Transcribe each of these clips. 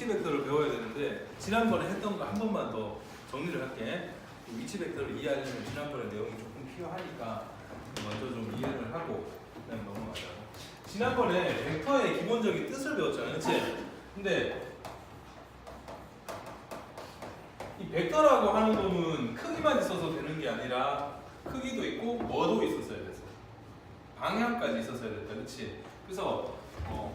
위치 벡터를 배워야 되는데 지난번에 했던 거 한 번만 더 정리를 할게. 위치 벡터를 이해하려면 지난번에 내용이 조금 필요하니까 먼저 좀 이해를 하고 그다음에 넘어가자. 지난번에 벡터의 기본적인 뜻을 배웠잖아, 그렇지? 근데 이 벡터라고 하는 놈은 크기만 있어서 되는 게 아니라 크기도 있고 뭐도 있었어야 됐어. 방향까지 있었어야 됐다, 그렇지? 그래서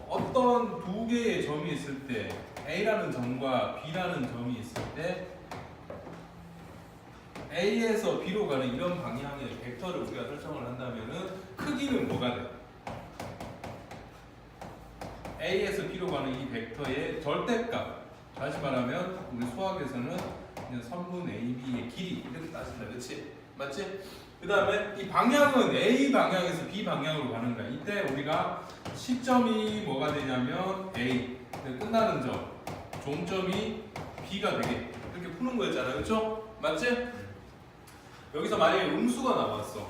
어떤 두 개의 점이 있을 때 A라는 점과 B라는 점이 있을 때 A에서 B로 가는 이런 방향의 벡터를 우리가 설정을 한다면은 크기는 뭐가 돼? A에서 B로 가는 이 벡터의 절대값. 다시 말하면 우리 수학에서는 그냥 선분 AB의 길이 이렇게 따진다, 그렇지? 맞지? 그 다음에 이 방향은 A 방향에서 B 방향으로 가는 거야. 이때 우리가 시점이 뭐가 되냐면 A, 끝나는 점, 종점이 B가 되게 이렇게 푸는 거였잖아, 그렇죠? 맞지? 여기서 만약에 음수가 나왔어.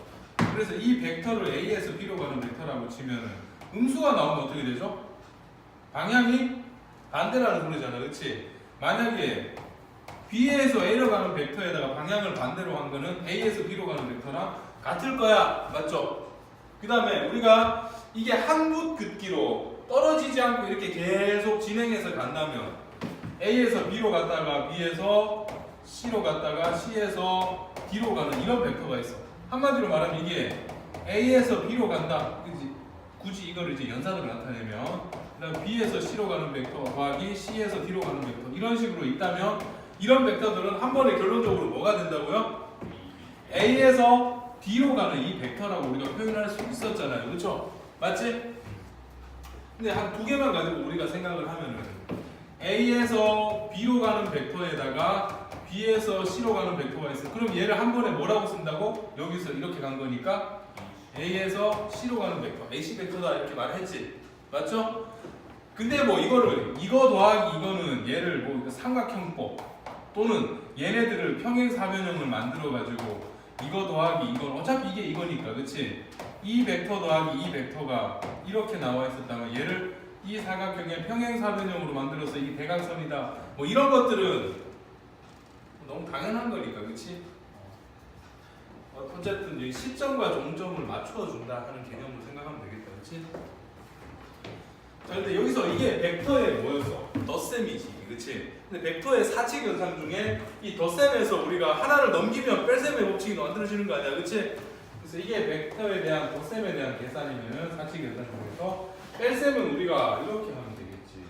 그래서 이 벡터를 A에서 B로 가는 벡터라고 치면은 음수가 나오면 어떻게 되죠? 방향이 반대라는 소리잖아, 그렇지? 만약에 B에서 A로 가는 벡터에다가 방향을 반대로 한 거는 A에서 B로 가는 벡터랑 같을 거야, 맞죠? 그 다음에 우리가 이게 한 붓 긋기로 떨어지지 않고 이렇게 계속 진행해서 간다면 A에서 B로 갔다가 B에서 C로 갔다가 C에서 D로 가는 이런 벡터가 있어. 한마디로 말하면 이게 A에서 B로 간다. 굳이 이걸 이제 연산으로 나타내면 그다음 B에서 C로 가는 벡터 더하기 C에서 D로 가는 벡터 이런 식으로 있다면 이런 벡터들은 한 번에 결론적으로 뭐가 된다고요? A에서 D로 가는 이 벡터라고 우리가 표현할 수 있었잖아요, 그렇죠? 맞지? 근데 한 두 개만 가지고 우리가 생각을 하면은 A에서 B로 가는 벡터에다가 B에서 C로 가는 벡터가 있어. 그럼 얘를 한 번에 뭐라고 쓴다고? 여기서 이렇게 간 거니까 A에서 C로 가는 벡터, AC 벡터다 이렇게 말했지, 맞죠? 근데 뭐 이거를 이거 더하기 이거는 얘를 뭐 삼각형법 또는 얘네들을 평행사변형을 만들어 가지고 이거 더하기 이건 어차피 이게 이거니까, 그치? 이 벡터 더하기 이 벡터가 이렇게 나와 있었다면 얘를 이 사각형의 평행사변형으로 만들어서 이 대각선이다 뭐 이런 것들은 너무 당연한 거니까, 그치? 어쨌든 여기 시점과 종점을 맞춰 준다 하는 개념으로 생각하면 되겠다, 그치? 자, 근데 여기서 이게 벡터의 뭐였어? 덧셈이지, 그치? 근데 벡터의 사칙 현상 중에 이 덧셈에서 우리가 하나를 넘기면 뺄셈의 법칙이 만들어지는 거 아니야, 그치? 그래서 이게 벡터에 대한 덧셈에 대한 계산이면 사칙 현상 중에서 뺄셈은 우리가 이렇게 하면 되겠지.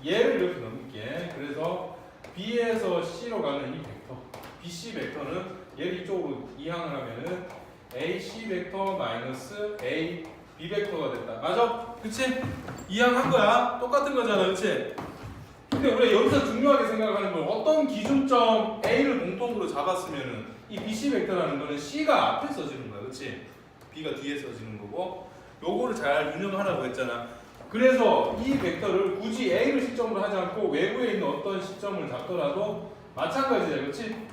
얘를 이렇게 넘길게. 그래서 B에서 C로 가는 이 벡터, BC 벡터는 얘를 이쪽으로 이항을 하면은 AC 벡터 마이너스 A B 벡터가 됐다. 맞아? 그치? 이항한 거야. 똑같은 거잖아, 그치? 근데 우리가 여기서 중요하게 생각하는 건 어떤 기준점 A를 공통으로 잡았으면은 이 BC 벡터라는 거는 C가 앞에 써지는 거야, 그치? B가 뒤에 써지는 거고 요거를 잘 유념하라고 했잖아. 그래서 이 벡터를 굳이 A를 시점으로 하지 않고 외부에 있는 어떤 시점을 잡더라도 마찬가지야, 그렇지?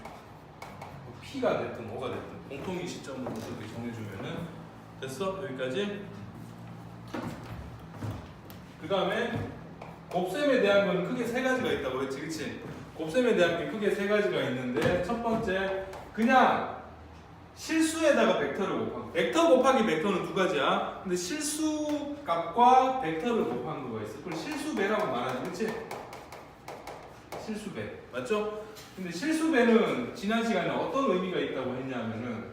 P가 됐든 뭐가 됐든 공통인 시점으로 이렇게 정해주면은 됐어? 여기까지? 그 다음에 곱셈에 대한 건 크게 세 가지가 있다고 그랬지, 그렇지? 곱셈에 대한 게 크게 세 가지가 있는데 첫 번째 그냥 실수에다가 벡터를 곱한 거. 벡터 곱하기 벡터는 두 가지야. 근데 실수 값과 벡터를 곱한 거가 있어. 그걸 실수배라고 말하지, 그렇지? 실수배, 맞죠? 근데 실수배는 지난 시간에 어떤 의미가 있다고 했냐면은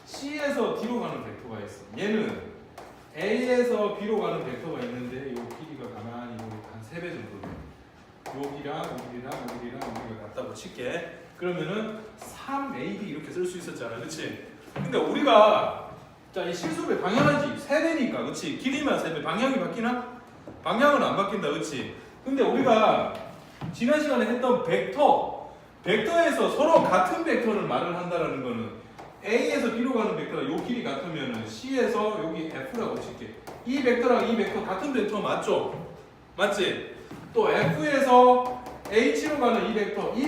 C에서 D로 가는 벡터가 있어. 얘는 A에서 B로 가는 벡터가 있는데 이 길이가 가만히 한 3배 정도 돼. 여기랑 여기가 같다고 칠게. 그러면은 3AB 이렇게 쓸 수 있었잖아, 그렇지? 근데 우리가 자, 이 실수배 당연하지. 3배니까, 그렇지? 길이만 3배. 방향이 바뀌나? 방향은 안 바뀐다, 그렇지? 근데 우리가 지난 시간에 했던 벡터에서 서로 같은 벡터를 말을 한다라는 거는 A에서 B로 가는 벡터가 요 길이 같으면은 C에서 여기 F라고 칠게. 이 벡터랑 이 벡터 같은 벡터 맞죠? 맞지? 또 F에서 H로 가는 이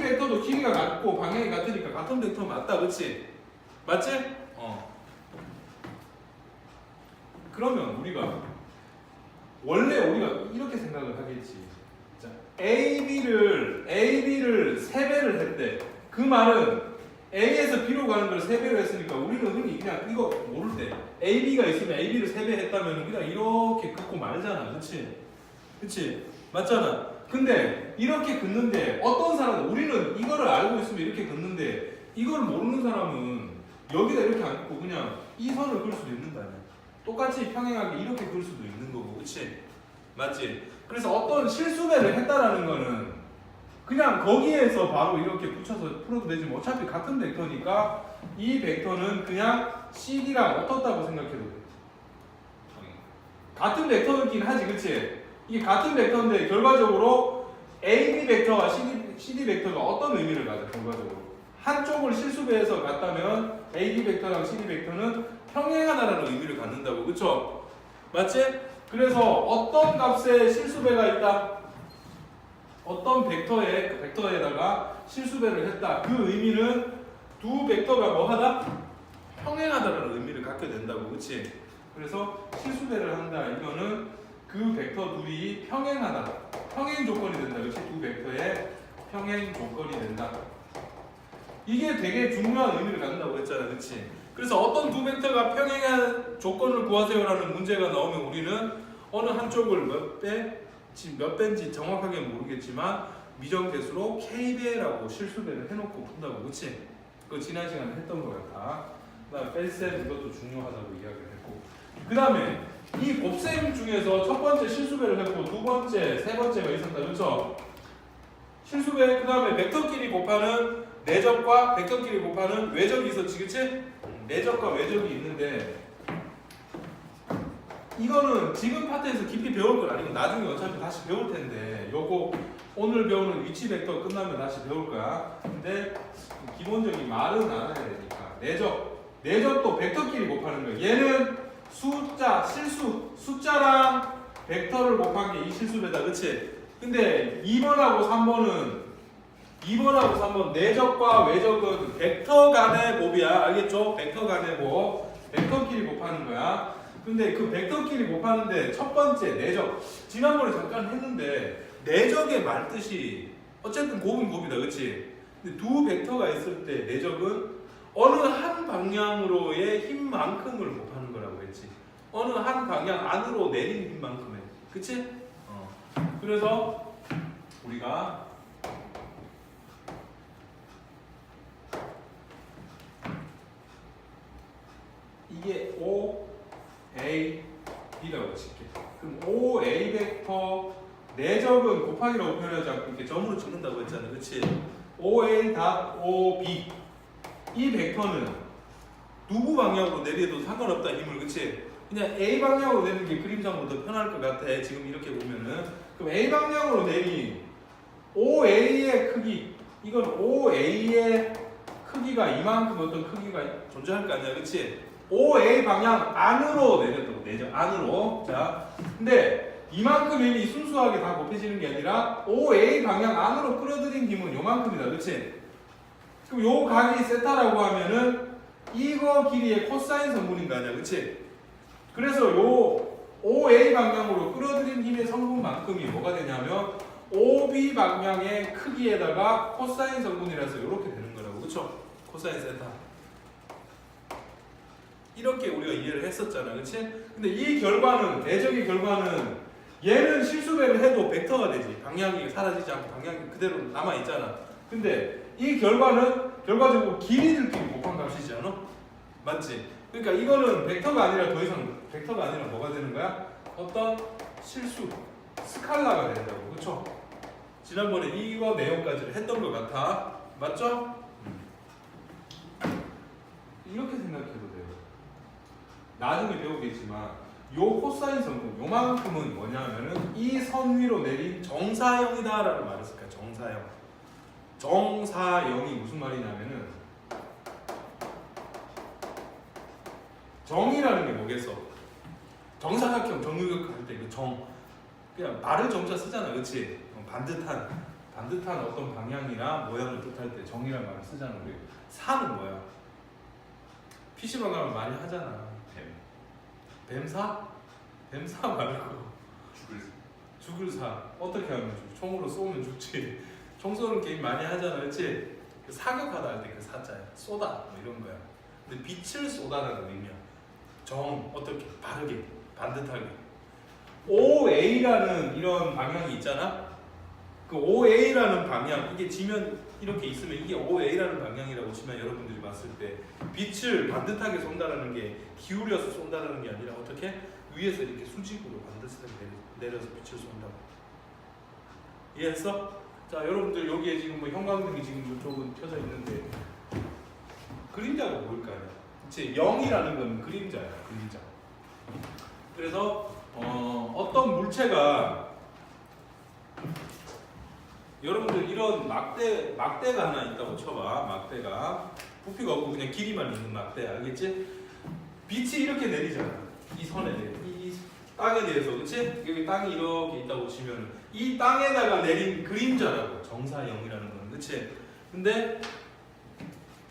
벡터도 길이가 같고 방향이 같으니까 같은 벡터 맞다, 그렇지? 맞지? 그러면 우리가 원래 우리가 이렇게 생각을 하겠지. 자, AB를 3배를 했대. 그 말은 A에서 B로 가는 걸 3배로 했으니까 우리는 흔히 그냥 이거 모를 때 AB가 있으면 AB를 3배 했다면 그냥 이렇게 긋고 말잖아. 그치? 그치? 맞잖아. 근데 이렇게 긋는데 어떤 사람은 우리는 이거를 알고 있으면 이렇게 긋는데 이걸 모르는 사람은 여기다 이렇게 안 긋고 그냥 이 선을 그을 수도 있는 거 아니야. 똑같이 평행하게 이렇게 그을 수도 있는 거고. 그치? 맞지? 그래서 어떤 실수배를 했다라는 거는 그냥 거기에서 바로 이렇게 붙여서 풀어도 되지만 어차피 같은 벡터니까 이 벡터는 그냥 CD랑 어떻다고 생각해도 돼. 같은 벡터이긴 하지, 그치? 이게 같은 벡터인데 결과적으로 AB 벡터와 CD 벡터가 어떤 의미를 가져, 결과적으로? 한쪽을 실수배해서 갔다면 AB 벡터랑 CD 벡터는 평행하다라는 의미를 갖는다고, 그쵸? 맞지? 그래서 어떤 값에 실수배가 있다? 어떤 벡터에다가 실수배를 했다. 그 의미는 두 벡터가 뭐 하다? 평행하다라는 의미를 갖게 된다고, 그치? 그래서 실수배를 한다. 이거는 그 벡터 둘이 평행하다. 평행 조건이 된다. 그치? 두 벡터의 평행 조건이 된다. 이게 되게 중요한 의미를 갖는다고 했잖아. 그치? 그래서 어떤 두 벡터가 평행한 조건을 구하세요라는 문제가 나오면 우리는 어느 한쪽을 몇 배인지 정확하게 모르겠지만 미정계수로 K배라고 실수배를 해놓고 푼다고. 그치? 그거 지난 시간에 했던 거 같아. 그다음에 뺄셈 이것도 중요하다고 이야기를 했고, 그 다음에 이 곱셈 중에서 첫 번째 실수배를 했고 두 번째, 세 번째가 있었다. 그렇죠? 실수배, 그 다음에 벡터끼리 곱하는 내적과 벡터끼리 곱하는 외적이 있었지. 그치? 내적과 외적이 있는데 이거는 지금 파트에서 깊이 배울 건 아니고 나중에 어차피 다시 배울 텐데 요거 오늘 배우는 위치 벡터 끝나면 다시 배울 거야. 근데 기본적인 말은 알아야 되니까 내적도 벡터끼리 곱하는 거야. 얘는 숫자랑 벡터를 곱한 게 이 실수배다. 그치? 근데 2번하고 3번 내적과 외적은 벡터 간의 곱이야. 알겠죠? 벡터 간의 곱. 벡터끼리 곱하는 거야. 근데 그 벡터끼리 곱하는데 첫 번째 내적. 지난번에 잠깐 했는데 내적의 말뜻이 어쨌든 곱은 곱이다. 그치? 근데 두 벡터가 있을 때 내적은 어느 한 방향으로의 힘만큼을 곱하는 거라고 했지. 어느 한 방향 안으로 내린 힘만큼에. 그치? 그래서 우리가 이게 OA, B라고 칠게. 그럼 OA 벡터 내적은 곱하기라고 표현하지 않고 이렇게 점으로 찍는다고 했잖아. 그치? OA.OB 이 벡터는 누구 방향으로 내려도 상관없다 힘을. 그치? 그냥 A 방향으로 내는 게 그림상으로 더 편할 것 같아. 지금 이렇게 보면은. 그럼 A 방향으로 내린 OA의 크기, 이건 OA의 크기가 이만큼 어떤 크기가 존재할 거 아니야. 그치? OA 방향 안으로 내렸다고. 내적 안으로. 자, 근데 이만큼 힘이 순수하게 다 곱해지는 게 아니라 OA 방향 안으로 끌어들인 힘은 요만큼이다. 그치? 그럼 요 각이 세타라고 하면은 이거 길이의 코사인 성분인 거 아니야. 그치? 그래서 요 OA 방향으로 끌어들인 힘의 성분만큼이 뭐가 되냐면 OB 방향의 크기에다가 코사인 성분이라서 이렇게 되는 거라고. 그쵸? 코사인 세타. 이렇게 우리가 이해를 했었잖아. 그치? 근데 이 결과는, 내적의 결과는 얘는 실수배를 해도 벡터가 되지. 방향이 사라지지 않고 방향이 그대로 남아있잖아. 근데 이 결과는 결과적으로 길이들끼리 곱한 값이지 않아? 맞지? 그러니까 이거는 벡터가 아니라 더 이상 벡터가 아니라 뭐가 되는 거야? 어떤 실수, 스칼라가 된다고. 그쵸? 지난번에 이거 내용까지를 했던 것 같아. 맞죠? 이렇게 생각해도 돼요. 나중에 배우겠지만 요 코사인 성분 요만큼은 뭐냐면은 이 선 위로 내린 정사형이다 라는 말을 쓸까요? 정사형. 정사형이 무슨 말이냐면은 정이라는 게 뭐겠어? 정사각형 정육각 할 때 그 정, 그냥 말을 정자 쓰잖아. 그치? 반듯한 반듯한 어떤 방향이나 모양을 뜻할 때 정이란 말을 쓰잖아. 우리 사는 뭐야? PC방 가면 많이 하잖아. 뱀사? 뱀사 말고 죽을 사. 어떻게 하면 죽? 총으로 쏘면 죽지. 총 쏘는 게임 많이 하잖아, 그렇지? 사격하다 할 때 그 사자야. 쏘다 뭐 이런 거야. 근데 빛을 쏘다라는 의미야. 정 어떻게 바르게 반듯하게. OA라는 이런 방향이 있잖아. 그 OA라는 방향 이게 지면 이렇게 있으면 이게 OA라는 방향이라고 치면 여러분들이 봤을 때 빛을 반듯하게 쏜다라는 게 기울여서 쏜다라는 게 아니라 어떻게 위에서 이렇게 수직으로 반듯하게 내려서 빛을 쏜다고. 이해했어? 자, 여러분들 여기에 지금 뭐 형광등이 지금 이쪽은 켜져 있는데 그림자가 뭘까요? 그치? 0이라는 건 그림자야, 그림자. 그래서 어떤 물체가 여러분들 이런 막대가 하나 있다고 쳐봐. 막대가 부피가 없고 그냥 길이만 있는 막대, 알겠지? 빛이 이렇게 내리잖아. 이 선에 이 땅에 대해서, 그치? 여기 땅이 이렇게 있다고 치면 이 땅에다가 내린 그림자라고. 정사형이라는 거는, 그치? 근데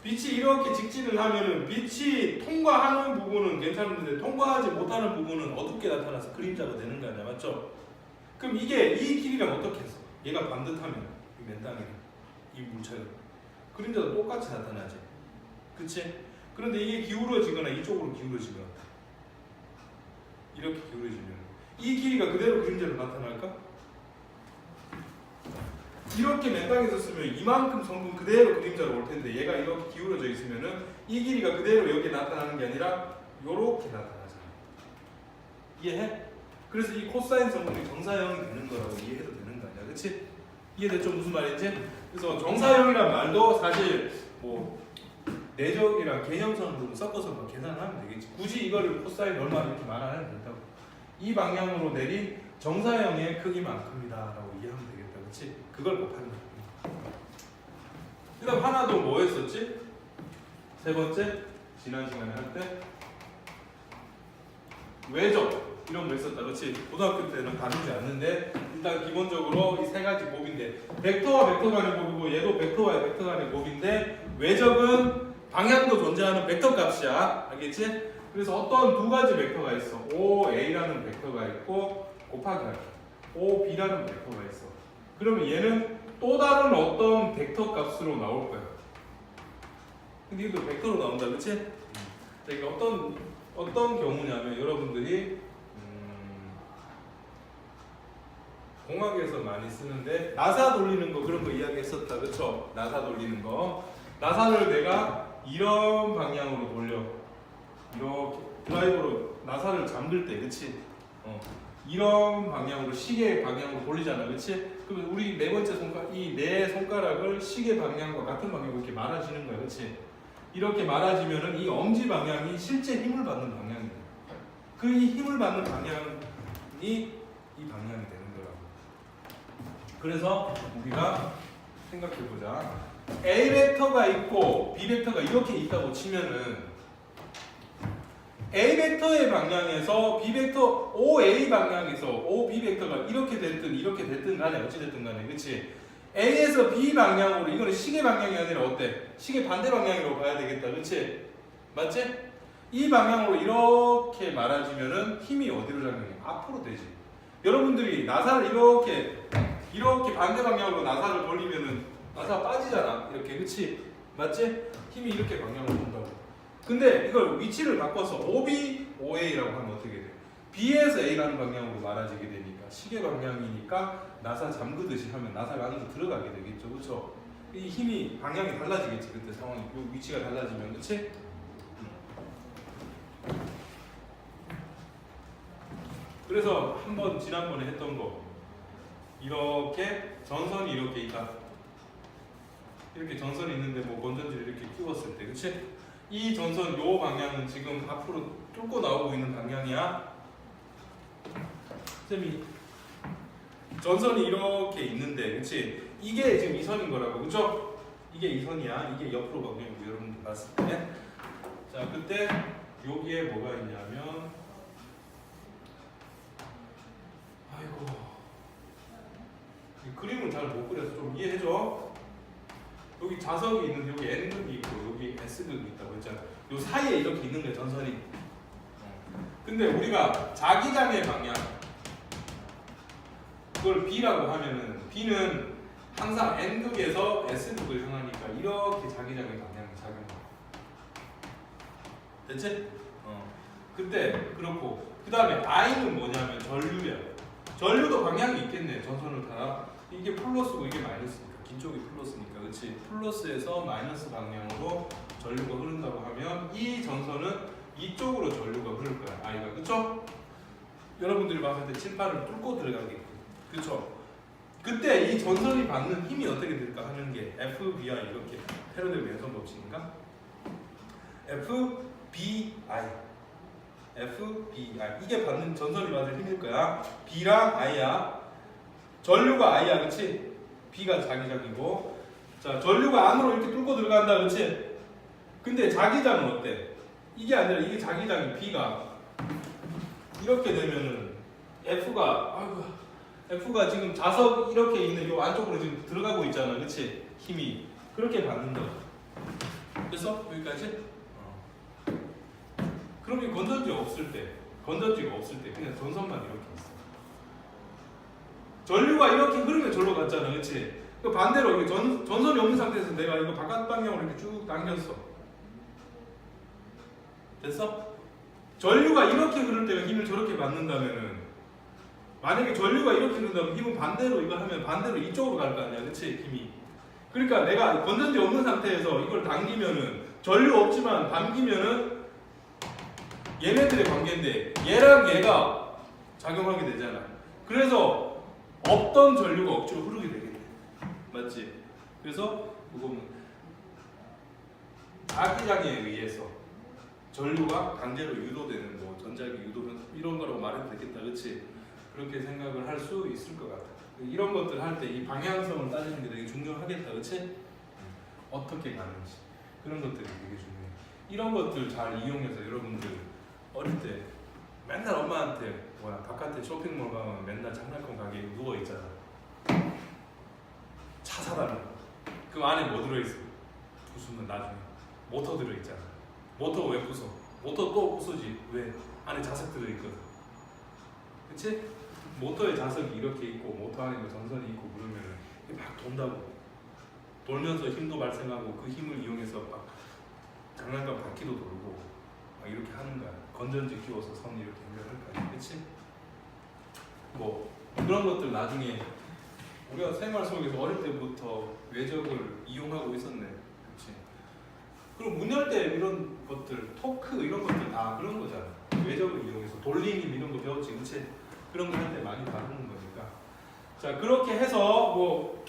빛이 이렇게 직진을 하면은 빛이 통과하는 부분은 괜찮은데 통과하지 못하는 부분은 어둡게 나타나서 그림자가 되는 거 아니야, 맞죠? 그럼 이게 이 길이랑 어떻게 했어? 얘가 반듯하면 이 맨 땅에 이 물체가 그림자도 똑같이 나타나지, 그치? 그런데 이게 기울어지거나 이쪽으로 기울어지거나 이렇게 기울어지면 이 길이가 그대로 그림자로 나타날까? 이렇게 맨 땅에 있었으면 이만큼 성분 그대로 그림자로 올 텐데 얘가 이렇게 기울어져 있으면은 이 길이가 그대로 여기에 나타나는 게 아니라 요렇게 나타나잖아. 이해해? 그래서 이 코사인 성분이 정사형이 되는 거라고 이해해도 되는 거 아니야, 그치? 이해됐죠? 무슨 말인지? 그래서 정사형이란 말도 사실 뭐 내적이랑 개념성으로 섞어서 막 계산하면 되겠지. 굳이 이거를 코사인 얼마 이렇게 말하면 된다고. 이 방향으로 내린 정사형의 크기만큼이다라고 이해하면 되겠다, 그치? 그걸 곱하는 거야. 그 다음 하나 더 뭐 했었지? 세 번째, 지난 시간에 할 때 외적 이런 거 했었다, 그렇지? 고등학교 때는 다루지 않는데 일단 기본적으로 이 세 가지 곱인데 벡터와 벡터 간의 곱이고 얘도 벡터와 벡터 간의 곱인데 외적은 방향도 존재하는 벡터 값이야, 알겠지? 그래서 어떤 두 가지 벡터가 있어. OA라는 벡터가 있고 곱하기 OB라는 벡터가 있어. 그러면 얘는 또 다른 어떤 벡터 값으로 나올 거야. 근데 이것도 벡터로 나온다, 그렇지? 그러니까 어떤 경우냐면 여러분들이 공학에서 많이 쓰는데 나사 돌리는 거 그런 거 이야기했었다, 그렇죠? 나사 돌리는 거. 나사를 내가 이런 방향으로 돌려. 이렇게 드라이버로 나사를 잠글 때, 그렇지? 이런 방향으로 시계 방향으로 돌리잖아, 그렇지? 그러면 우리 네 번째 손가락, 이 네 손가락을 시계 방향과 같은 방향으로 이렇게 말아지는 거야, 그렇지? 이렇게 말아지면은 이 엄지 방향이 실제 힘을 받는 방향이야. 그 힘을 받는 방향이 이 방향이 되는 거라고. 그래서 우리가 생각해 보자. A 벡터가 있고 B 벡터가 이렇게 있다고 치면은 A 벡터의 방향에서 B 벡터 OA 방향에서 OB 벡터가 이렇게 됐든 간에 어찌 됐든 간에, 그렇지? A에서 B 방향으로, 이거는 시계 방향이 아니라 어때? 시계 반대 방향으로 가야 되겠다, 그렇지? 맞지? 이 방향으로 이렇게 말아지면은 힘이 어디로 작용해? 앞으로 되지. 여러분들이 나사를 이렇게 반대 방향으로 나사를 돌리면은 나사가 빠지잖아, 이렇게, 그렇지? 맞지? 힘이 이렇게 방향으로 온다고. 근데 이걸 위치를 바꿔서 OB, OA라고 하면 어떻게 돼? B에서 A 가는 방향으로 말아지게 되니까 시계 방향이니까 나사 잠그듯이 하면 나사가 안으로 들어가게 되겠죠, 그렇죠? 이 힘이 방향이 달라지겠지, 그때 상황이, 요 위치가 달라지면, 그렇지? 그래서 한번 지난번에 했던 거 이렇게 전선이 이렇게 있다. 이렇게 전선이 있는데 뭐 건전지를 이렇게 끼웠을 때, 그렇지? 이 전선 요 방향은 지금 앞으로 뚫고 나오고 있는 방향이야. 쌤이 전선이 이렇게 있는데, 그렇지? 이게 지금 이 선인 거라고, 그렇죠? 이게 이 선이야. 이게 옆으로 방향이고 여러분들 봤을 때, 자 그때 여기에 뭐가 있냐면, 아이고 이 그림을 잘 못 그려서 좀 이해해줘. 여기 자석이 있는데 여기 N극이 있고 여기 S극이 있다고 했잖아. 요 사이에 이렇게 있는 거야 전선이. 근데 우리가 자기장의 방향 그걸 B라고 하면은 B는 항상 N극에서 S극을 향하니까 이렇게 자기장의 방향이 작용해. 됐지? 그때 그렇고 그 다음에 I는 뭐냐면 전류야. 전류도 방향이 있겠네. 전선을 타라. 이게 플러스고 이게 마이너스니까 긴 쪽이 플러스니까 그렇지. 플러스에서 마이너스 방향으로 전류가 흐른다고 하면 이 전선은 이쪽으로 전류가 흐를 거야. I가 그쵸? 여러분들이 봤을 때 칠판을 뚫고 들어가겠고 그쵸? 그때 이 전선이 받는 힘이 어떻게 될까 하는 게 FBI 이렇게 패러디 왼손 법칙인가? FBI 이게 받는 전선이 받을 힘일 거야. B랑 I야. 전류가 I야, 그렇지? B가 자기장이고, 자 전류가 안으로 이렇게 뚫고 들어간다, 그렇지? 근데 자기장은 어때? 이게 아니라 이게 자기장이 B가 이렇게 되면은 F가 지금 자석 이렇게 있는 요 안쪽으로 지금 들어가고 있잖아, 그렇지? 힘이 그렇게 받는다. 그래서 여기까지. 그럼 이 건전지가 없을 때 그냥 전선만 이렇게 있어. 전류가 이렇게 흐르면 절로 갔잖아, 그렇지? 그 반대로 이게 전선이 없는 상태에서 내가 이거 바깥 방향으로 이렇게 쭉 당겼어. 됐어? 전류가 이렇게 흐를 때가 힘을 저렇게 받는다면은 만약에 전류가 이렇게 흐른다면 힘은 반대로 이거 하면 반대로 이쪽으로 갈 거 아니야, 그렇지? 힘이. 그러니까 내가 건전지 없는 상태에서 이걸 당기면은 전류 없지만 당기면은 얘네들의 관계인데 얘랑 얘가 작용하게 되잖아. 그래서 없던 전류가 억지로 흐르게 되겠네. 맞지? 그래서 그거는 자기장에 의해서 전류가 강제로 유도되는 뭐 전자기 유도면 이런 거라고 말해도 되겠다, 그렇지? 그렇게 생각을 할 수 있을 것 같아. 이런 것들 할 때 이 방향성을 따지는 게 되게 중요하겠다, 그렇지? 어떻게 가는지 그런 것들이 되게 중요해. 이런 것들 잘 이용해서 여러분들 어릴 때 맨날 엄마한테 바깥에 쇼핑몰 가면 맨날 장난감 가게에 누워 있잖아. 차 사달라고. 그 안에 뭐 들어있어? 부수면 나중에 모터 들어있잖아. 모터 왜 부숴? 모터 또 부수지. 왜? 안에 자석 들어있거든. 그치? 모터에 자석이 이렇게 있고 모터 안에 전선이 있고 그러면 이게 막 돈다고. 돌면서 힘도 발생하고 그 힘을 이용해서 막 장난감 바퀴도 돌고 막 이렇게 하는 거야. 건전지 끼워서 선 이렇게 연결할 거야. 그치? 뭐 그런 것들 나중에 우리가 생활 속에서 어릴 때부터 외적을 이용하고 있었네. 그치? 그리고 문 열 때 이런 것들, 토크 이런 것들 다 그런 거잖아. 외적을 이용해서 돌리기 이런 거 배웠지, 그치? 그런 거 할 때 많이 다루는 거니까. 자, 그렇게 해서 뭐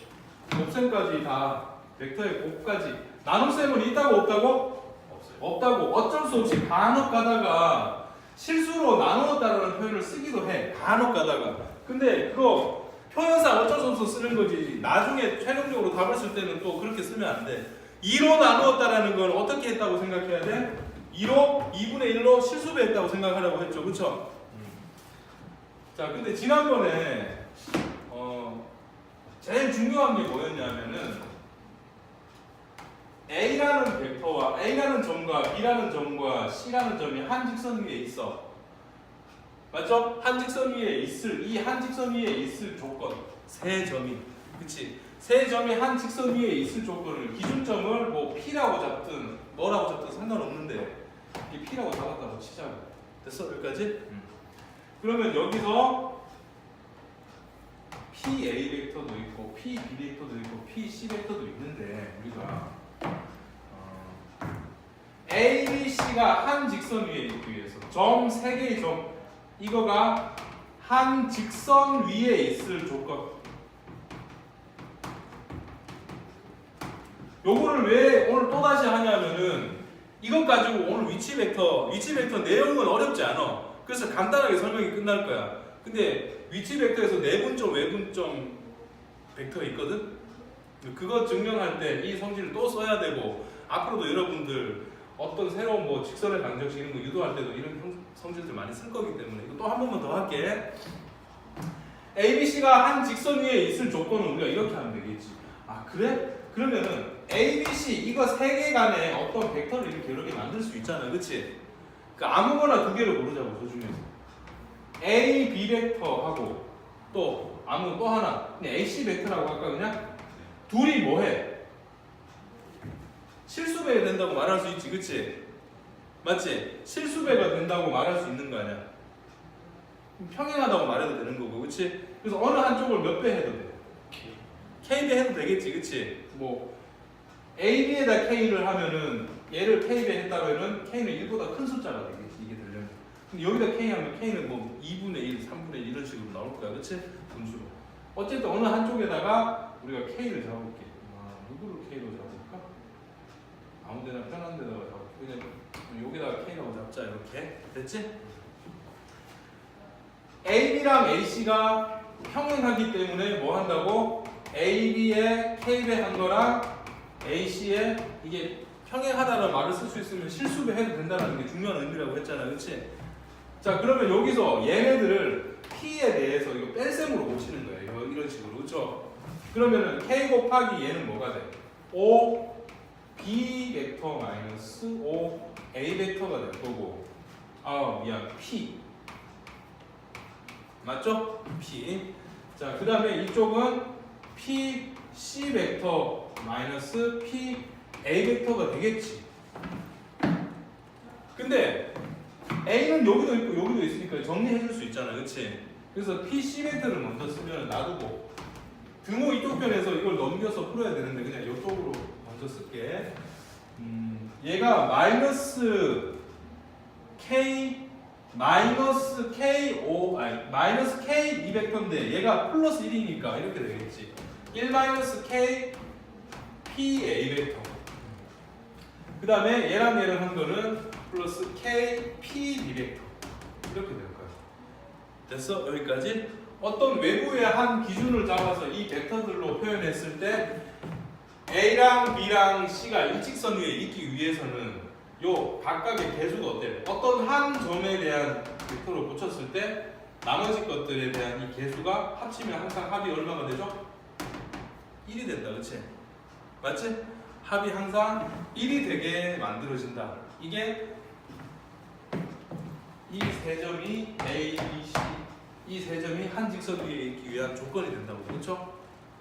곱셈까지 다 벡터의 곱까지 나눗셈은 있다고 없다고? 없다고. 어쩔 수 없이 간혹 가다가 실수로 나누었다라는 표현을 쓰기도 해. 간혹 가다가. 근데 그거 표현상 어쩔 수 없어 쓰는 거지. 나중에 최종적으로 답을 쓸 때는 또 그렇게 쓰면 안 돼. 2로 나누었다라는 건 어떻게 했다고 생각해야 돼? 2로 2분의 1로 실수배했다고 생각하라고 했죠. 그쵸? 자, 근데 지난번에 제일 중요한 게 뭐였냐면은 A라는 벡터와 A라는 점과 B라는 점과 C라는 점이 한 직선 위에 있어. 맞죠? 한 직선 위에 있을 이 한 직선 위에 있을 조건 세 점이, 그치? 세 점이 한 직선 위에 있을 조건을 기준점을 뭐 P라고 잡든 뭐라고 잡든 상관없는데 이 P라고 잡았다고 치자고. 됐어? 여기까지? 그러면 여기서 PA 벡터도 있고 PB 벡터도 있고 PC 벡터도 있는데 우리가 A, B, C가 한 직선 위에 있기 위해서 점 3개의 점 이거가 한 직선 위에 있을 조건. 요거를 왜 오늘 또다시 하냐면은 이것 가지고 오늘 위치 벡터 내용은 어렵지 않아. 그래서 간단하게 설명이 끝날 거야. 근데 위치 벡터에서 내분점, 외분점 벡터 있거든? 그거 증명할 때 이 성질을 또 써야 되고 앞으로도 여러분들 어떤 새로운 뭐 직선의 방정식 이런 거 유도할 때도 이런 성질들 많이 쓸 거기 때문에 이거 또 한 번만 더 할게. ABC가 한 직선 위에 있을 조건은 우리가 이렇게 하면 되겠지. 아 그래? 그러면은 A, B, C 이거 세 개 간에 어떤 벡터를 이렇게 여러 개 만들 수 있잖아, 그치? 그 아무거나 두 개를 고르자고 저 중에서 A, B 벡터하고 또 또 하나 그냥 A, C 벡터라고 할까 그냥? 둘이 뭐해? 실수배가 된다고 말할 수 있지, 그치? 맞지? 실수배가 된다고 말할 수 있는 거 아니야? 평행하다고 말해도 되는 거고, 그치? 그래서 어느 한쪽을 몇 배 해도 돼? K배 해도 되겠지, 그치? 뭐 AB에다 K를 하면은 얘를 K배 했다면은 K는 1보다 큰 숫자가 되겠지, 이게 되려면. 근데 여기다 K 하면 K는 뭐 2분의 1, 3분의 1 이런 식으로 나올 거야, 그치? 분수로. 어쨌든 어느 한쪽에다가 우리가 K를 잡아볼게. 누구를 K로 잡을까? 아무 데나 편한 데다가 잡을게. 그냥 여기다가 K라고 잡자, 이렇게. 됐지? AB랑 AC가 평행하기 때문에 뭐 한다고? AB에 K배 한 거랑 AC에 이게 평행하다는 말을 쓸 수 있으면 실수배 해도 된다는 게 중요한 의미라고 했잖아, 그렇지? 자, 그러면 여기서 얘네들을 P에 대해서 이거 뺄셈으로 고치는 거예요, 이런 식으로, 그렇죠? 그러면은 K 곱하기 얘는 뭐가 돼? O B 벡터 마이너스 O A 벡터가 될 거고, P 맞죠? P. 자, 그 다음에 이쪽은 P C 벡터 마이너스 P A 벡터가 되겠지. 근데 A는 여기도 있고 여기도 있으니까 정리해 줄 수 있잖아, 그치? 그래서 P C 벡터를 먼저 쓰면 놔두고 등호 이쪽 편에서 이걸 넘겨서 풀어야 되는데 그냥 이쪽으로 먼저 쓸게. 얘가 마이너스 K 마이너스 K5 아니 마이너스 K 2벡터인데 얘가 플러스 1이니까 이렇게 되겠지. 1 마이너스 K P A 벡터. 그 다음에 얘랑 얘랑 한 거는 플러스 K P B 벡터 이렇게 될 거야. 됐어? 여기까지? 어떤 외부의 한 기준을 잡아서 이 벡터들로 표현했을 때 A랑 B랑 C가 일직선 위에 있기 위해서는 요 각각의 개수가 어때? 어떤 한 점에 대한 벡터로 고쳤을 때 나머지 것들에 대한 이 개수가 합치면 항상 합이 얼마가 되죠? 1이 된다, 그치? 맞지? 합이 항상 1이 되게 만들어진다. 이게 이 세 점이 A, B, C 이 세 점이 한 직선 위에 있기 위한 조건이 된다고, 그렇죠?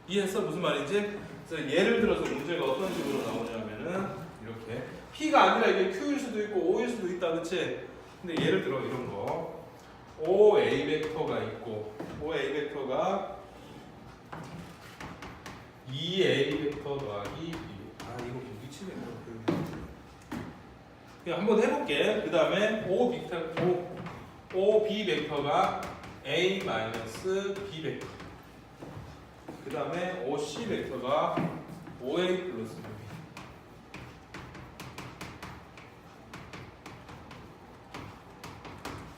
이해했어? 무슨 말인지? 그래서 예를 들어서 문제가 어떤 식으로 나오냐면은 이렇게 P가 아니라 이게 Q일 수도 있고 O일 수도 있다, 그치? 근데 예를 들어 이런 거 OA 벡터가 있고 OA 벡터가 2A 벡터 더하기 B. 이거 미치네. 그냥 한번 해볼게. 그 다음에 OB 벡터가 A 마이너스 B 벡터. 그 다음에 OC 벡터가 OA 플러스 B.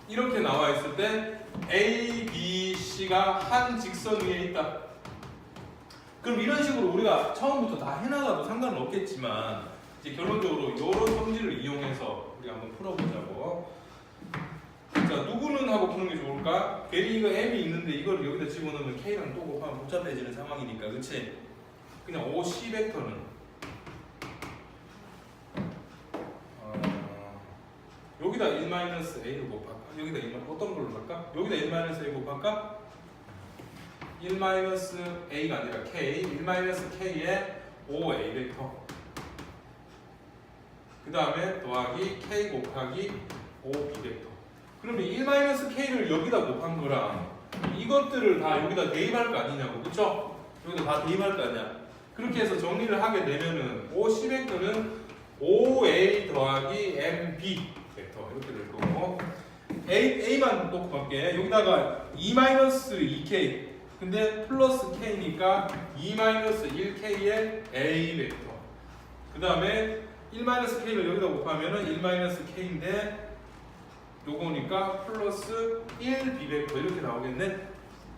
이렇게 나와 있을 때 A, B, C가 한 직선 위에 있다. 그럼 이런 식으로 우리가 처음부터 다 해나가도 상관은 없겠지만 이제 결론적으로 이런 성질을 이용해서 우리 한번 풀어보자고. 자, 누구는 하고 푸는 게 좋을까? 괜히 이거 M이 있는데 이걸 여기다 집어넣으면 K랑 또 곱하면 복잡해지는 상황이니까, 그치? 그냥 OC 벡터는 여기다 1-A를 곱할까? 여기다 1 어떤 걸로 할까? 여기다 1-A 곱할까? 1-A가 아니라 K, 1-K에 OA 벡터. 그 다음에 더하기 K 곱하기 OB 벡터. 그러면 1-K를 여기다 곱한 거랑 이것들을 다 여기다 대입할 거 아니냐고, 그쵸? 여기다 다 대입할 거 아니야. 그렇게 해서 정리를 하게 되면은 OC 벡터는 OA 더하기 MB 벡터 이렇게 될 거고, A만 놓고 갈게. 여기다가 2-2K 근데 플러스 K니까 2-1K의 A 벡터. 그 다음에 1-K를 여기다 곱하면은 1-K인데 요거니까 플러스 1B 벡터 이렇게 나오겠네.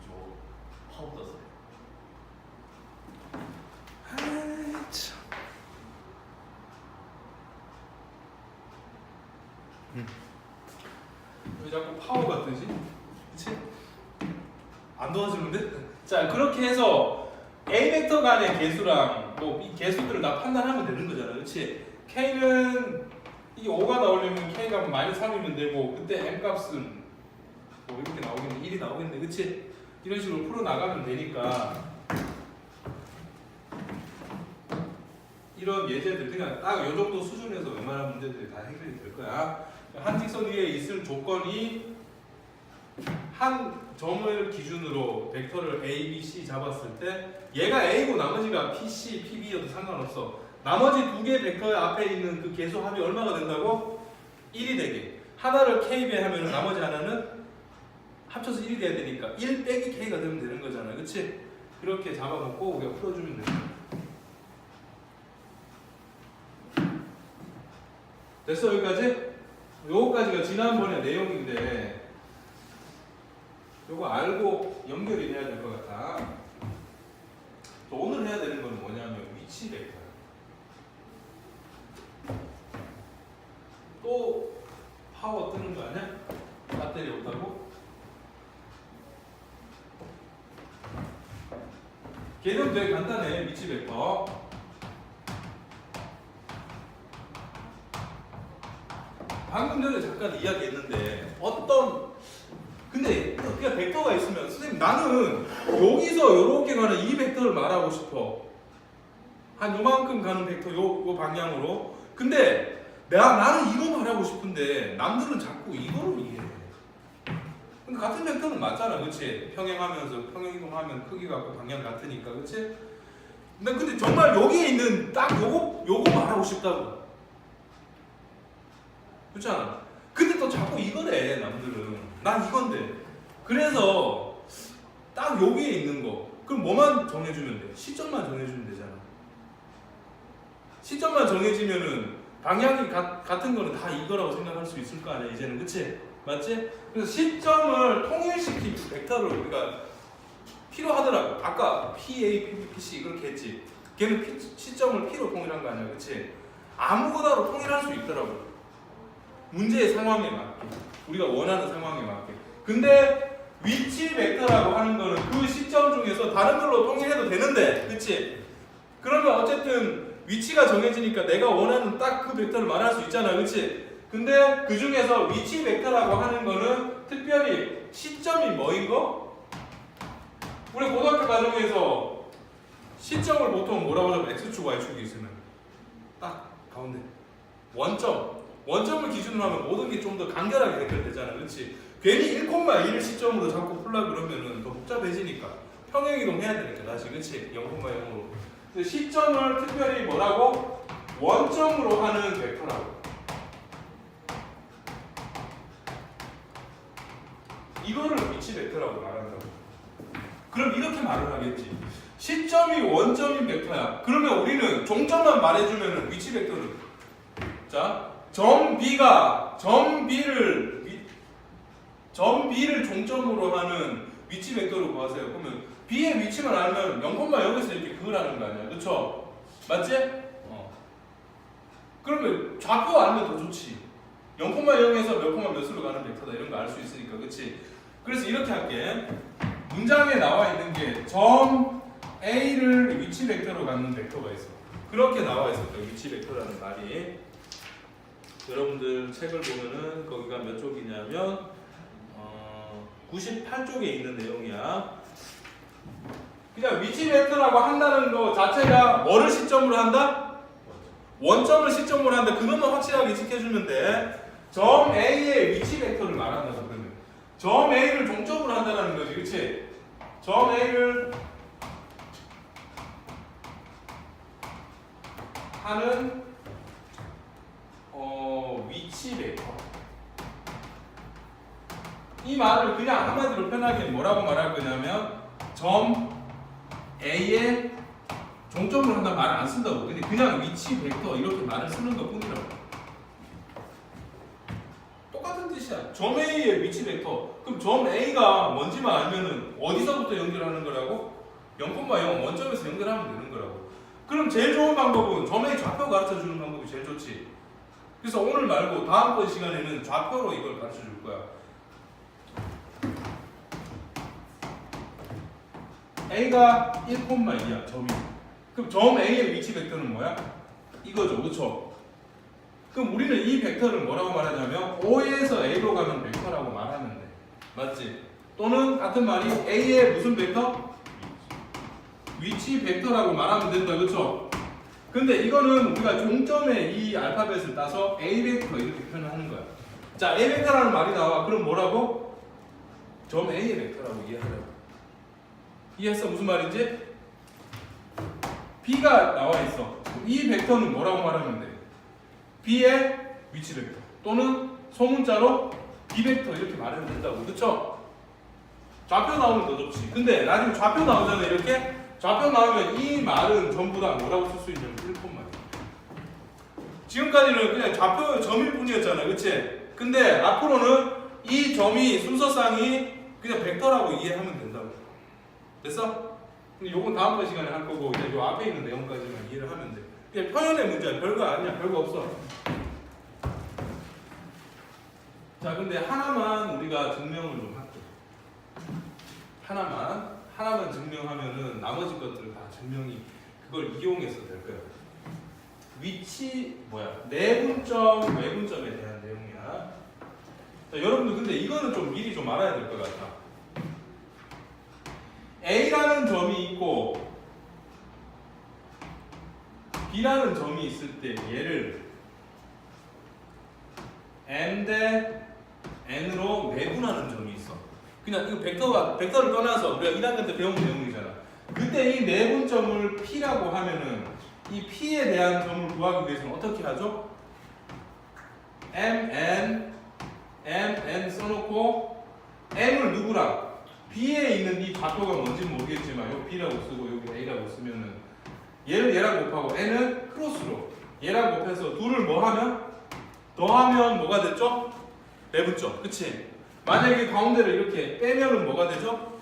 저 파워 떴어요. 참. 왜 자꾸 파워가 뜨지? 그치? 안 도와주는데? 자, 그렇게 해서 A 벡터 간의 개수랑 뭐 이 개수들을 다 판단하면 되는 거잖아, 그렇지? K는 이 5가 나오려면 K가 마이너스 3이면 되고 그때 M 값은 뭐 이렇게 나오겠네, 1이 나오겠네, 그렇지? 이런 식으로 풀어 나가면 되니까 이런 예제들 그냥 딱 이 정도 수준에서 웬만한 문제들이 다 해결이 될 거야. 한 직선 위에 있을 조건이 한 점을 기준으로 벡터를 A, B, C 잡았을 때 얘가 A고 나머지가 P, C, P, B여도 상관없어. 나머지 두 개 벡터 앞에 있는 그 개수 합이 얼마가 된다고? 1이 되게. 하나를 K 배하면 나머지 하나는 합쳐서 1이 돼야 되니까 1 빼기 K가 되면 되는 거잖아, 그치? 그렇게 잡아놓고 우리가 풀어주면 돼. 됐어, 여기까지? 요거까지가 지난번에 내용인데 요거 알고 연결이 돼야 될 것 같아. 또 오늘 해야 되는 건 뭐냐면 위치 벡터. 또 파워 뜨는 거 아니야? 배터리 없다고? 개념 되게 간단해. 위치 벡터. 방금 전에 잠깐 이야기했는데 근데 그냥 벡터가 있으면 선생님 나는 여기서 이렇게 가는 이 벡터를 말하고 싶어. 한 요만큼 가는 벡터 요 방향으로. 근데 나는 이거 말하고 싶은데 남들은 자꾸 이거를 이해해. 근데 같은 벡터는 맞잖아, 그렇지? 평행하면서 평행이동하면 크기 같고 방향 같으니까, 그렇지? 근데 정말 여기에 있는 딱 요거 말하고 싶다고. 그렇잖아. 근데 또 자꾸 이거래 남들은. 난 이건데. 그래서 딱 여기에 있는 거. 그럼 뭐만 정해주면 돼? 시점만 정해주면 되잖아. 시점만 정해지면은 방향이 같은 거는 다 이거라고 생각할 수 있을 거 아니야 이제는, 그치? 맞지? 그래서 시점을 통일시킨 벡터를 우리가 필요하더라고. 아까 PA, PP, PC 그렇게 했지. 걔는 시점을 P로 통일한 거 아니야, 그치? 아무거나로 통일할 수 있더라고. 문제의 상황에 맞게, 우리가 원하는 상황에 맞게. 근데 위치 벡터라고 하는 거는 그 시점 중에서 다른 걸로 통일해도 되는데, 그치? 그러면 어쨌든 위치가 정해지니까 내가 원하는 딱 그 벡터를 말할 수 있잖아, 그치? 근데 그 중에서 위치 벡터라고 하는 거는 특별히 시점이 뭐인 거? 우리 고등학교 과정에서 시점을 보통 뭐라고 하냐면 X축, Y축이 있으면 딱 가운데 원점을 기준으로 하면 모든 게 좀 더 간결하게 해결되잖아, 그렇지? 괜히 1,1을 시점으로 자꾸 풀라 그러면은 더 복잡해지니까 평행이동 해야 되니까 다시, 그렇지? 0,0으로. 시점을 특별히 뭐라고? 원점으로 하는 벡터라고. 이거를 위치 벡터라고 말한다고. 그럼 이렇게 말을 하겠지. 시점이 원점인 벡터야. 그러면 우리는 종점만 말해주면은 위치 벡터는, 자, 점 B를 종점으로 하는 위치 벡터로 구하세요. 그러면 B의 위치만 알면 0,0에서 이렇게 그으라는 거 아니야, 그렇죠? 맞지? 그러면 좌표 알면 더 좋지. 0,0에서 몇으로 가는 벡터다 이런 거 알 수 있으니까, 그렇지? 그래서 이렇게 할게. 문장에 나와 있는 게 점 A를 위치 벡터로 갖는 벡터가 있어. 그렇게 나와 있었죠, 위치 벡터라는 말이. 여러분들 책을 보면은 거기가 몇 쪽이냐면 98쪽에 있는 내용이야. 그냥 위치 벡터라고 한다는 거 자체가 뭐를 시점으로 한다? 원점을 시점으로 한다. 그것만 확실하게 지켜주면 돼. 점 A의 위치 벡터를 말한다고. 그러면 점 A를 종점으로 한다는 거지, 그렇지? 점 A를 하는 위치 벡터. 이 말을 그냥 한마디로 편하게 뭐라고 말할 거냐면 점 A의 종점으로 한다는 말을 안 쓴다고. 근데 그냥 위치 벡터 이렇게 말을 쓰는 것 뿐이라고. 똑같은 뜻이야. 점 A의 위치 벡터. 그럼 점 A가 뭔지만 알면은 어디서부터 연결하는 거라고? 0,0 원점에서 연결하면 되는 거라고. 그럼 제일 좋은 방법은 점 A 좌표 가르쳐 주는 방법이 제일 좋지. 그래서 오늘 말고 다음번 시간에는 좌표로 이걸 가르쳐 줄 거야. A가 1,2야 점이. 그럼 점 A의 위치 벡터는 뭐야? 이거죠, 그렇죠? 그럼 우리는 이 벡터를 뭐라고 말하냐면 O에서 A로 가는 벡터라고 말하면 돼. 맞지? 또는 같은 말이 A의 무슨 벡터? 위치 벡터라고 말하면 된다, 그렇죠? 근데 이거는 우리가 종점에 이 알파벳을 따서 A 벡터 이렇게 표현하는 거야. 자, A 벡터라는 말이 나와. 그럼 뭐라고? 점 A의 벡터라고 이해하려고. 이해했어? 무슨 말인지? B가 나와 있어. 이 벡터는 뭐라고 말하면 돼? B의 위치 벡터 또는 소문자로 B 벡터 이렇게 말하면 된다고. 그쵸? 좌표 나오면 더 좋지. 근데 나중에 좌표 나오잖아. 이렇게 좌표 나오면 이 말은 전부 다 뭐라고 쓸 수 있냐면 1콤마. 지금까지는 그냥 좌표 점일 뿐이었잖아. 그치? 근데 앞으로는 이 점이 순서상이 그냥 벡터라고 이해하면 된다고. 됐어? 근데 요건 다음번 시간에 할 거고 이제 요 앞에 있는 내용까지만 이해를 하면 돼. 그냥 표현의 문제야. 별거 아니야. 별거 없어. 자, 근데 하나만 우리가 증명을 좀 할게. 하나만 증명하면은 나머지 것들은 다 증명이 그걸 이용해서 될 거야. 위치 내분점, 외분점에 대한 내용이야. 자, 여러분들 근데 이거는 좀 미리 좀 알아야 될 것 같아. A라는 점이 있고 B라는 점이 있을 때 얘를 M 대 N으로 내분하는 점이 있어. 그냥 이거 벡터를 떠나서 우리가 1학년 때 배운 내용이잖아. 그때 이 내분점을 P라고 하면은 이 P에 대한 점을 구하기 위해서는 어떻게 하죠? MN 써놓고 M을 누구랑? B에 있는 이 좌표가 뭔지는 모르겠지만 여기 B라고 쓰고 여기 A라고 쓰면은 얘를 얘랑 곱하고 N은 크로스로 얘랑 곱해서 둘을 뭐 하면? 더하면 뭐가 됐죠? 내분점. 그치? 만약에 가운데를 이렇게 빼면은 뭐가 되죠?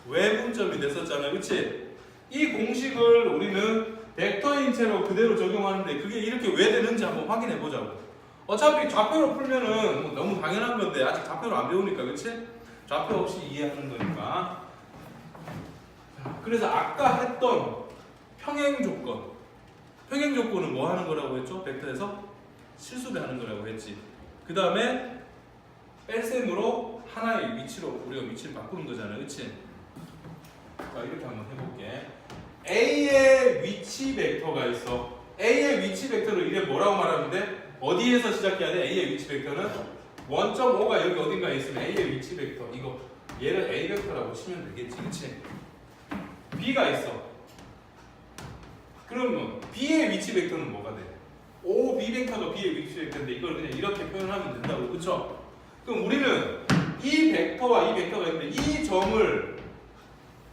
외분점이 됐었잖아요. 그치? 이 공식을 우리는 벡터인 채로 그대로 적용하는데 그게 이렇게 왜 되는지 한번 확인해 보자고. 어차피 좌표로 풀면은 뭐 너무 당연한 건데 아직 좌표를 안 배우니까. 그치? 좌표 없이 이해하는 거니까. 그래서 아까 했던 평행 조건은 뭐 하는 거라고 했죠? 벡터에서 실수배하는 거라고 했지. 그 다음에 뺄셈으로 하나의 위치로 우리가 위치를 바꾸는 거잖아요. 그치? 자, 이렇게 한번 해볼게. A의 위치 벡터가 있어. A의 위치 벡터를 이게 뭐라고 말하면 돼? 어디에서 시작해야 돼? A의 위치 벡터는 1.5가 여기 어딘가에 있으면 A의 위치 벡터 이거 얘를 A 벡터라고 치면 되겠지. 그치? B가 있어. 그러면 B의 위치 벡터는 뭐가 돼? OB 벡터가 B의 위치 벡터인데 이걸 그냥 이렇게 표현하면 된다고. 그쵸? 그럼 우리는 이 벡터와 이 벡터가 있는데 이 점을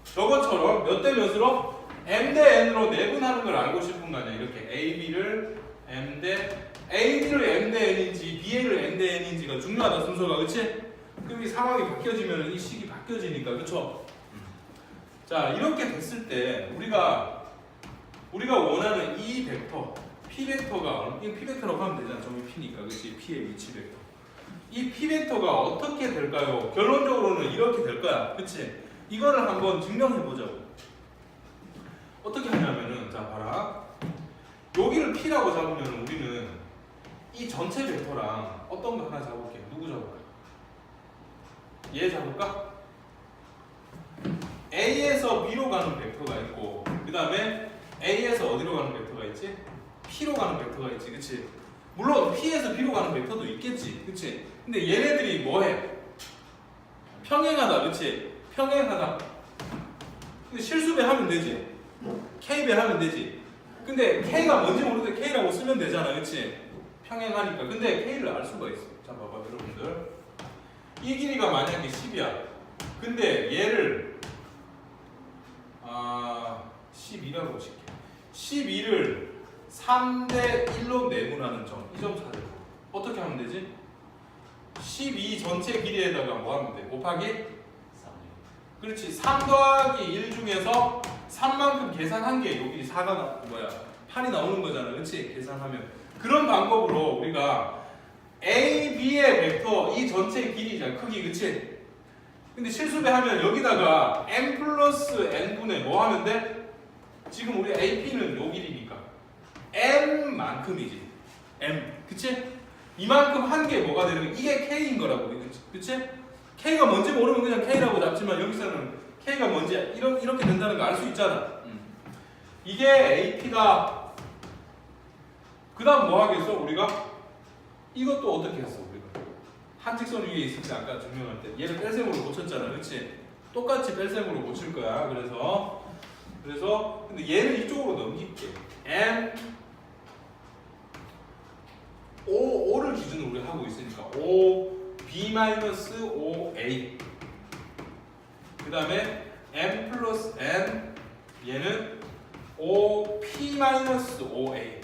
저것처럼 몇 대 몇으로? M 대 N으로 내분하는 걸 알고 싶은 거 아니야. 이렇게 AB를 M 대 AB를 M 대 N인지 BA를 M 대 N인지가 중요하다. 순서가. 그치? 그럼 이 상황이 바뀌어지면 이 식이 바뀌어지니까. 그쵸? 자, 이렇게 됐을 때 우리가 원하는 이 벡터 P 벡터가 이 P 벡터라고 하면 되잖아. 점이 P니까. 그치? P의 위치 벡터. 이 P 벡터가 어떻게 될까요? 결론적으로는 이렇게 될 거야. 그치? 이거를 한번 증명해 보자고. 어떻게 하냐면은 자 봐라. 여기를 P라고 잡으면 우리는 이 전체 벡터랑 어떤 거 하나 잡을게. 누구 잡을까? 얘 잡을까? A에서 B로 가는 벡터가 있고 그 다음에 A에서 어디로 가는 벡터가 있지? P로 가는 벡터가 있지. 그치? 물론 P에서 B로 가는 벡터도 있겠지. 그치? 근데 얘네들이 뭐해? 평행하다. 그치? 평행하다. 근데 실수배 하면 되지. K배 하면 되지. 근데 K가 뭔지 모르는데 K라고 쓰면 되잖아. 그치? 평행하니까. 근데 K를 알 수가 있어. 자 봐봐 여러분들. 이 길이가 만약에 10이야. 근데 얘를 12라고 칠게. 12를 3대 1로 내분하는 점. 이 점 찾아줘. 어떻게 하면 되지? 12 전체 길이에다가 뭐 하면 돼? 곱하기? 3. 그렇지. 3 더하기 1 중에서 3만큼 계산한 게 여기 8이 나오는 거잖아. 그렇지? 계산하면. 그런 방법으로 우리가 A, B의 벡터 이 전체 길이잖아. 크기. 그치? 근데 실수배 하면 여기다가 n 플러스 n분의 뭐 하면 돼? 지금 우리 AP는 요 길이니까 m만큼이지. m. 그치? 이만큼 한 게 뭐가 되는 거야? 이게 k인 거라고. 그치? k가 뭔지 모르면 그냥 k라고 잡지만 여기서는 k가 뭔지 이렇게 된다는 거 알 수 있잖아. 이게 AP가 그 다음 뭐 하겠어? 우리가? 이것도 어떻게 했어? 우리가 한 직선 위에 있을 때 아까 증명할 때 얘를 뺄셈으로 고쳤잖아. 그치? 똑같이 뺄셈으로 고칠 거야. 그래서 근데 얘는 이쪽으로 넘길게. m O를 기준으로 우리 하고 있으니까 O B-O A 그 다음에 M 플러스 N 얘는 O P-O A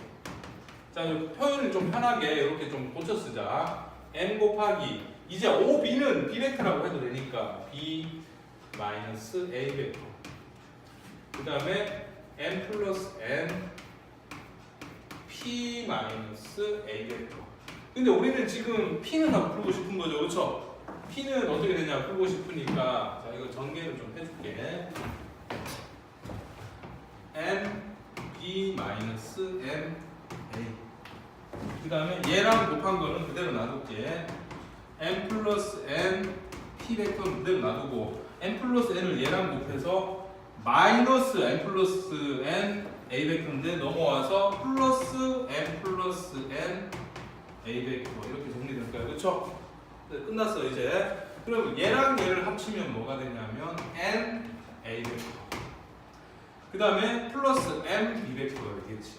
자 표현을 좀 편하게 이렇게 좀 고쳐 쓰자. M 곱하기 이제 O B는 B 벡터라고 해도 되니까 B 마이너스 A 벡터 그 다음에 M 플러스 N P 마이너스 A 벡터. 근데 우리는 지금 P는 하고 풀고 싶은 거죠, 그렇죠? P는 어떻게 되냐 풀고 싶으니까 자 이거 전개를 좀 해줄게. M B 마이너스 M A. 그 다음에 얘랑 곱한 거는 그대로 놔둘게. M 플러스 N P 벡터는 그대로 놔두고 M 플러스 N을 얘랑 곱해서 마이너스 M 플러스 N A 벡터인데 넘어와서 플러스 M 플러스 N A 벡터 이렇게 정리될 거예요. 그쵸? 네, 끝났어 이제. 그럼 얘랑 얘를 합치면 뭐가 되냐면 N A 벡터 그 다음에 플러스 M B 벡터가 되겠지.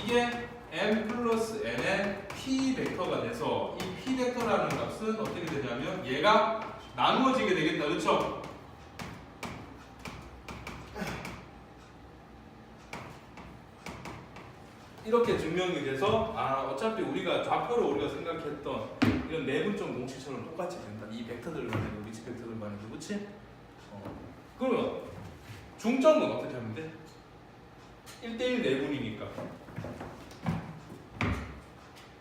이게 M 플러스 N의 P 벡터가 돼서 이 P 벡터라는 값은 어떻게 되냐면 얘가 나누어지게 되겠다. 그쵸? 이렇게 증명이 돼서 어차피 우리가 좌표로 우리가 생각했던 이런 내분점 공식처럼 똑같이 된다. 이 벡터들 간에도 위치 벡터들 간에도 그렇지? 그러면 중점은 어떻게 하면 돼? 1대1 내분이니까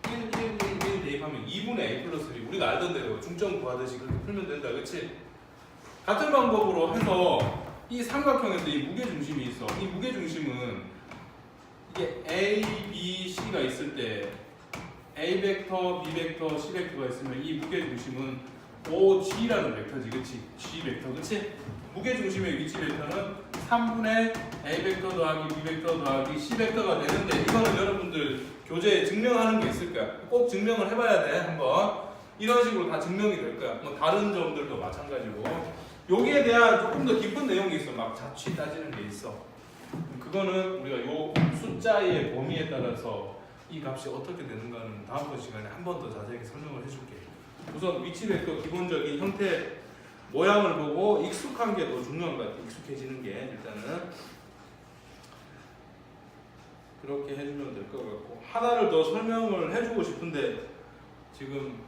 1 대입하면 2분의 A 플러스 1 우리가 알던 대로 중점 구하듯이 그렇게 풀면 된다. 그렇지? 같은 방법으로 해서 이 삼각형에서 이 무게중심이 있어. 이 무게중심은 이게 A, B, C가 있을 때 A 벡터, B 벡터, C 벡터가 있으면 이 무게중심은 OG라는 벡터지, 그치? G 벡터, 그치? 무게중심의 위치 벡터는 3분의 A 벡터 더하기 B 벡터 더하기 C 벡터가 되는데 이거는 여러분들 교재에 증명하는 게 있을 거야. 꼭 증명을 해봐야 돼, 한번. 이런 식으로 다 증명이 될 거야. 뭐 다른 점들도 마찬가지고. 여기에 대한 조금 더 깊은 내용이 있어. 막 자취 따지는 게 있어. 그거는 우리가 요 숫자의 범위에 따라서 이 값이 어떻게 되는가는 다음번 시간에 한 번 더 자세하게 설명을 해줄게. 우선 위치 벡터 기본적인 형태 모양을 보고 익숙한 게 더 중요한 것 같아. 익숙해지는 게 일단은 그렇게 해주면 될 것 같고 하나를 더 설명을 해주고 싶은데 지금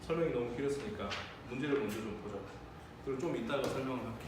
설명이 너무 길었으니까 문제를 먼저 좀 보자. 그리고 좀 이따가 설명을 할게.